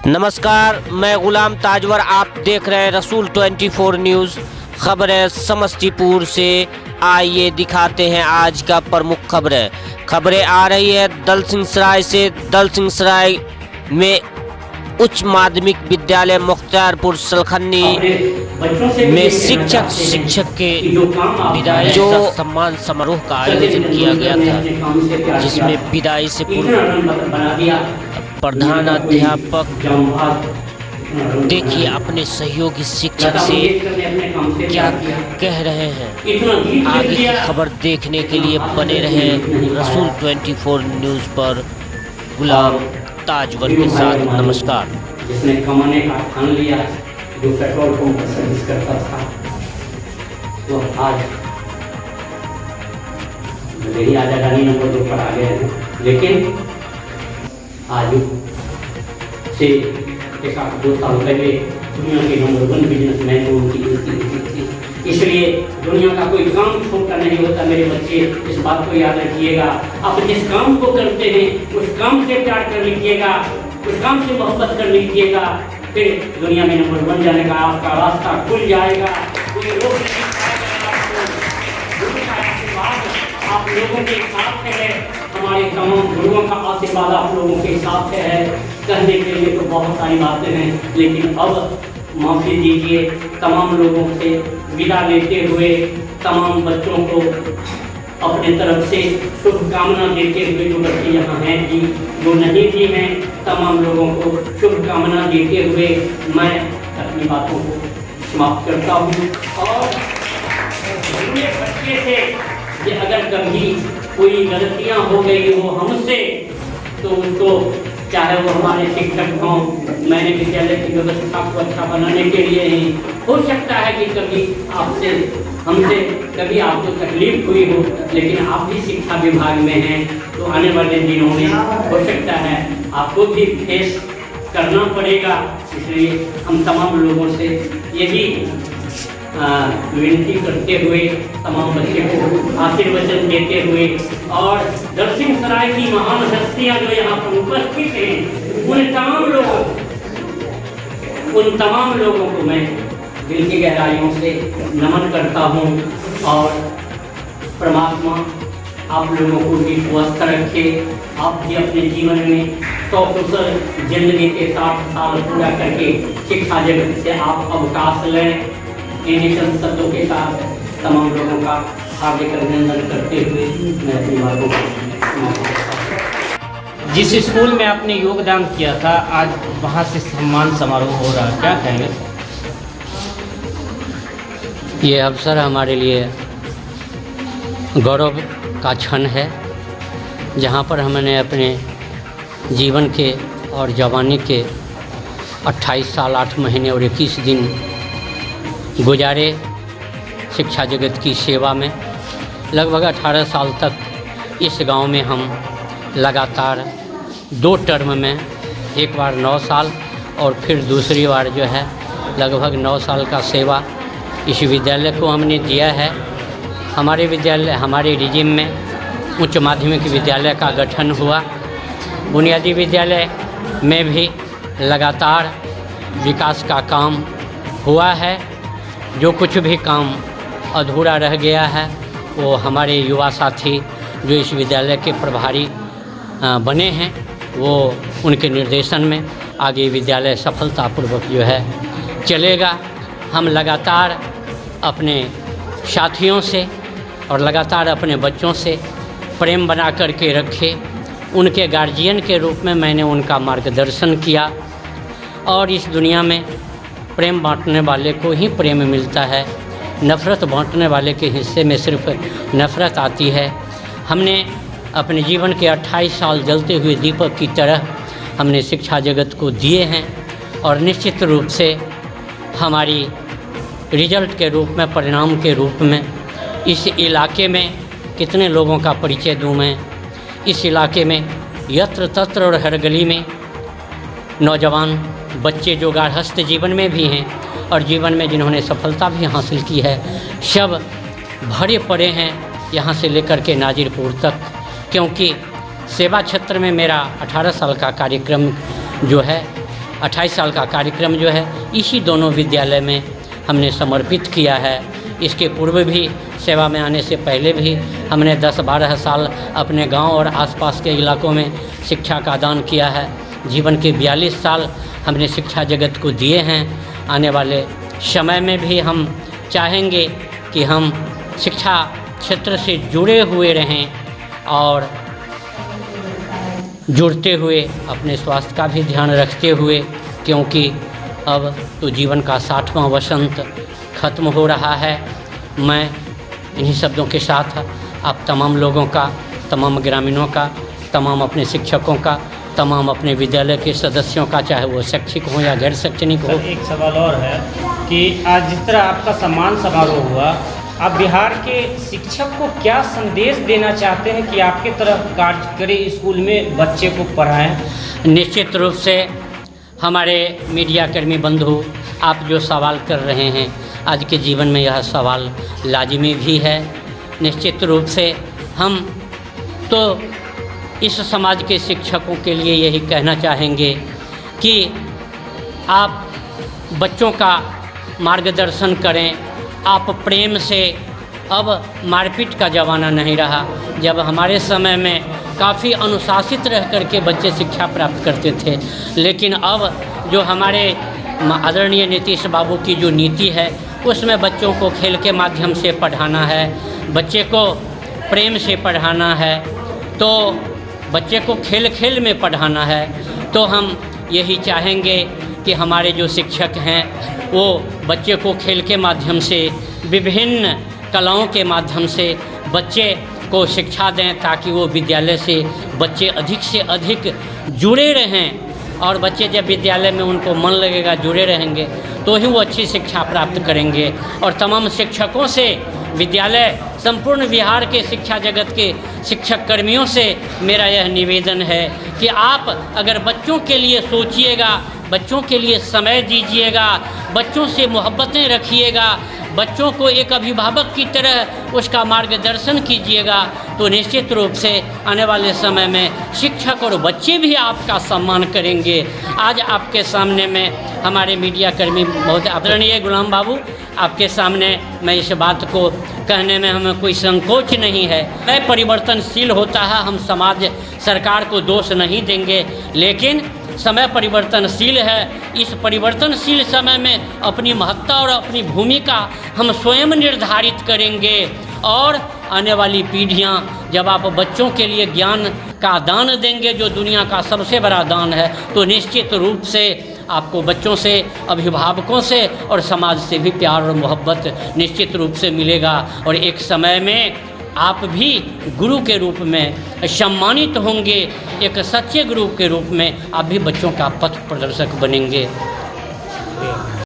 नमस्कार, मैं गुलाम ताजवर। आप देख रहे हैं रसूल 24 न्यूज़। खबरें समस्तीपुर से। आइए दिखाते हैं आज का प्रमुख खबरें आ रही है दलसिंह सराय से। दलसिंह सराय में उच्च माध्यमिक विद्यालय मुख्तियारपुर सलखन्नी में शिक्षक के विदाई सम्मान समारोह का आयोजन किया गया था, जिसमें विदाई से पूर्व प्रधान अध्यापक देखिए अपने सहयोगी शिक्षक से क्या कह रहे हैं। आगे की खबर देखने के लिए बने रहें रसूल 24 न्यूज़ पर। गुलाम ताजवर के साथ नमस्कार। जिसने कमाने का ठान लिया, जो पेट्रोल पंप पर सर्विस करता था, वो आज भले ही आज अडानी नंबर 2 पर आ गए हैं, लेकिन आज से 1-2 साल पहले दुनिया के नंबर 1 बिजनेसमैन को उनकी थी। इसलिए दुनिया का कोई काम छोटा नहीं होता मेरे बच्चे, इस बात को याद रखिएगा। आप जिस काम को करते हैं उस काम से प्यार कर लीजिएगा, उस काम से मोहब्बत कर लीजिएगा, फिर दुनिया में नंबर 1 जाने का आपका रास्ता खुल जाएगा। कोई रोक नहीं पाएगा आपको। आप लोगों के साथ है, हमारे तमाम गुरुओं का आशीर्वाद आप लोगों के साथ है। कहने के लिए तो बहुत सारी बातें हैं, लेकिन अब माफ़ी दीजिए। तमाम लोगों से विदा लेते हुए तमाम बच्चों को अपने तरफ से शुभकामना देते हुए, जो बच्चे यहाँ हैं जी, जो नहीं भी हैं, तमाम लोगों को शुभकामना देते हुए मैं अपनी बातों को समाप्त करता हूँ। और बच्चे से कि अगर कभी कोई गलतियाँ हो गई हो हमसे, तो उसको चाहे वो हमारे शिक्षक हों, मैंने विद्यालय की व्यवस्था को अच्छा बनाने के लिए ही हो सकता है कि कभी आपसे हमसे कभी आपको तकलीफ हुई हो, लेकिन आप भी शिक्षा विभाग में हैं, तो आने वाले दिनों में हो सकता है आपको भी फेस करना पड़ेगा। इसलिए हम तमाम लोगों से यही विनती करते हुए, तमाम बच्चे को आशीर्वचन देते हुए, और दलसिंह सराय की महान हस्तियां जो यहाँ पर उपस्थित हैं, उन तमाम लोगों को मैं दिल की गहराइयों से नमन करता हूँ। और परमात्मा आप लोगों को भी स्वस्थ रखे। आप भी अपने जीवन में 100% जिंदगी के 60 साल पूरा करके शिक्षा जगत से आप अवकाश लें। इन्हीं शब्दों के साथ तमाम लोगों का हार्दिक अभिनंदन करते हुए मैं अपनी बातों को। जिस स्कूल में आपने योगदान किया था, आज वहाँ से सम्मान समारोह हो रहा है, क्या कहेंगे? ये अवसर हमारे लिए गौरव का क्षण है, जहाँ पर हमने अपने जीवन के और जवानी के 28 साल 8 महीने और 21 दिन गुजारे शिक्षा जगत की सेवा में। लगभग 18 साल तक इस गांव में हम लगातार 2 टर्म में, एक बार 9 साल और फिर दूसरी बार जो है लगभग 9 साल का सेवा इस विद्यालय को हमने दिया है। हमारे विद्यालय, हमारे रिजिम में उच्च माध्यमिक विद्यालय का गठन हुआ। बुनियादी विद्यालय में भी लगातार विकास का काम हुआ है। जो कुछ भी काम अधूरा रह गया है, वो हमारे युवा साथी जो इस विद्यालय के प्रभारी बने हैं, वो उनके निर्देशन में आगे विद्यालय सफलतापूर्वक जो है चलेगा। हम लगातार अपने साथियों से और लगातार अपने बच्चों से प्रेम बना कर के रखे। उनके गार्जियन के रूप में मैंने उनका मार्गदर्शन किया। और इस दुनिया में प्रेम बांटने वाले को ही प्रेम मिलता है, नफ़रत बांटने वाले के हिस्से में सिर्फ नफ़रत आती है। हमने अपने जीवन के 28 साल जलते हुए दीपक की तरह हमने शिक्षा जगत को दिए हैं। और निश्चित रूप से हमारी रिजल्ट के रूप में, परिणाम के रूप में इस इलाके में कितने लोगों का परिचय दूँ मैं। इस इलाके में यत्र तत्र और हर गली में नौजवान बच्चे जो गार्हस्थ जीवन में भी हैं और जीवन में जिन्होंने सफलता भी हासिल की है, सब भरे पड़े हैं यहाँ से लेकर के नाजिरपुर तक। क्योंकि सेवा क्षेत्र में मेरा 18 साल का कार्यक्रम जो है 28 साल का कार्यक्रम जो है इसी दोनों विद्यालय में हमने समर्पित किया है। इसके पूर्व भी सेवा में आने से पहले भी हमने 10-12 साल अपने गांव और आसपास के इलाकों में शिक्षा का दान किया है। जीवन के 42 साल हमने शिक्षा जगत को दिए हैं। आने वाले समय में भी हम चाहेंगे कि हम शिक्षा क्षेत्र से जुड़े हुए रहें और जुड़ते हुए अपने स्वास्थ्य का भी ध्यान रखते हुए, क्योंकि अब तो जीवन का 60वां वसंत खत्म हो रहा है। मैं इन्हीं शब्दों के साथ आप तमाम लोगों का, तमाम ग्रामीणों का, तमाम अपने शिक्षकों का, तमाम अपने विद्यालय के सदस्यों का, चाहे वो शैक्षिक हो या गैर शैक्षणिक हो। एक सवाल और है कि आज जिस तरह आपका सम्मान समारोह हुआ, आप बिहार के शिक्षक को क्या संदेश देना चाहते हैं कि आपके तरफ कार्य करें, स्कूल में बच्चे को पढ़ाएं? निश्चित रूप से हमारे मीडियाकर्मी बंधु, आप जो सवाल कर रहे हैं, आज के जीवन में यह सवाल लाजिमी भी है। निश्चित रूप से हम तो इस समाज के शिक्षकों के लिए यही कहना चाहेंगे कि आप बच्चों का मार्गदर्शन करें, आप प्रेम से। अब मारपीट का ज़माना नहीं रहा। जब हमारे समय में काफ़ी अनुशासित रह करके बच्चे शिक्षा प्राप्त करते थे, लेकिन अब जो हमारे आदरणीय नीतीश बाबू की जो नीति है, उसमें बच्चों को खेल के माध्यम से पढ़ाना है, बच्चे को प्रेम से पढ़ाना है, तो बच्चे को खेल खेल में पढ़ाना है। तो हम यही चाहेंगे कि हमारे जो शिक्षक हैं वो बच्चे को खेल के माध्यम से, विभिन्न कलाओं के माध्यम से बच्चे को शिक्षा दें, ताकि वो विद्यालय से बच्चे अधिक से अधिक जुड़े रहें। और बच्चे जब विद्यालय में उनको मन लगेगा, जुड़े रहेंगे, तो ही वो अच्छी शिक्षा प्राप्त करेंगे। और तमाम शिक्षकों से, विद्यालय, संपूर्ण बिहार के शिक्षा जगत के शिक्षक कर्मियों से मेरा यह निवेदन है कि आप अगर बच्चों के लिए सोचिएगा, बच्चों के लिए समय दीजिएगा, बच्चों से मोहब्बतें रखिएगा, बच्चों को एक अभिभावक की तरह उसका मार्गदर्शन कीजिएगा, तो निश्चित रूप से आने वाले समय में शिक्षक और बच्चे भी आपका सम्मान करेंगे। आज आपके सामने में हमारे मीडियाकर्मी बहुत आदरणीय गुलाम बाबू, आपके सामने मैं इस बात को कहने में हमें कोई संकोच नहीं है। मैं परिवर्तनशील होता है, हम समाज सरकार को दोष नहीं देंगे, लेकिन समय परिवर्तनशील है। इस परिवर्तनशील समय में अपनी महत्ता और अपनी भूमिका हम स्वयं निर्धारित करेंगे। और आने वाली पीढ़ियां, जब आप बच्चों के लिए ज्ञान का दान देंगे, जो दुनिया का सबसे बड़ा दान है, तो निश्चित रूप से आपको बच्चों से, अभिभावकों से और समाज से भी प्यार और मोहब्बत निश्चित रूप से मिलेगा। और एक समय में आप भी गुरु के रूप में सम्मानित होंगे, एक सच्चे गुरु के रूप में आप भी बच्चों का पथ प्रदर्शक बनेंगे।